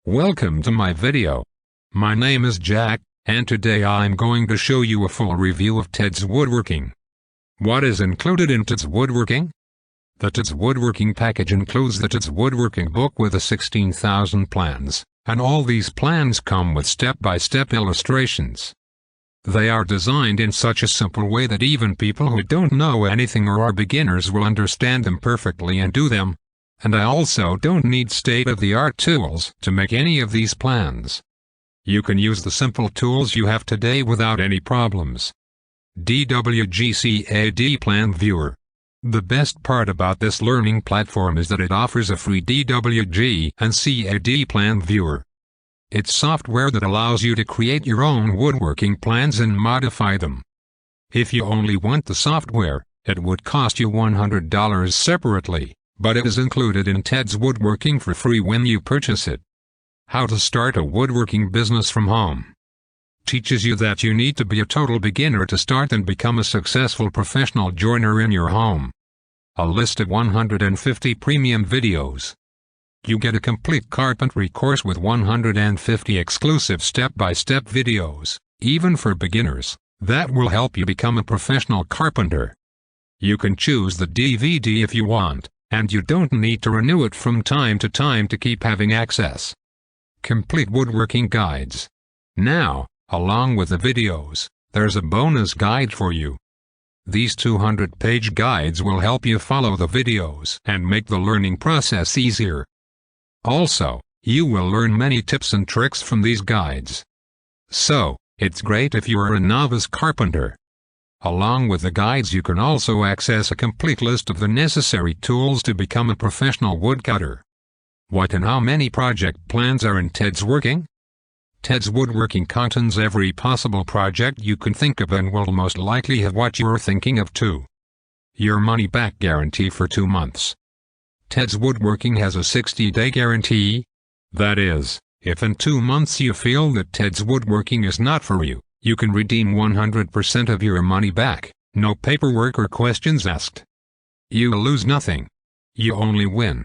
Welcome to my video. My name is Jack, and today I'm going to show you a full review of Teds Woodworking. What is included in Teds Woodworking? The Teds Woodworking Package includes the Teds Woodworking Book with 16,000 plans, and all these plans come with step-by-step illustrations. They are designed in such a simple way that even people who don't know anything or are beginners will understand them perfectly and do them. And I also don't need state-of-the-art tools to make any of these plans. You can use the simple tools you have today without any problems. DWG CAD Plan Viewer. The best part about this learning platform is that it offers a free DWG and CAD Plan Viewer. It's software that allows you to create your own woodworking plans and modify them. If you only want the software, it would cost you $100 separately. But it is included in Teds Woodworking for free when you purchase it. How to start a woodworking business from home. Teaches you that you need to be a total beginner to start and become a successful professional joiner in your home. A list of 150 premium videos. You get a complete carpentry course with 150 exclusive step-by-step videos, even for beginners, that will help you become a professional carpenter. You can choose the DVD if you want, and you don't need to renew it from time to time to keep having access. Complete woodworking guides. Now, along with the videos, there's a bonus guide for you. These 200-page guides will help you follow the videos and make the learning process easier. Also, you will learn many tips and tricks from these guides. So, it's great if you are a novice carpenter. Along with the guides, you can also access a complete list of the necessary tools to become a professional woodcutter. What and how many project plans are in Teds Woodworking? Teds Woodworking contains every possible project you can think of and will most likely have what you're thinking of too. Your money-back guarantee for 2 months. Teds Woodworking has a 60-day guarantee. That is, if in 2 months you feel that Teds Woodworking is not for you, you can redeem 100% of your money back, no paperwork or questions asked. You lose nothing. You only win.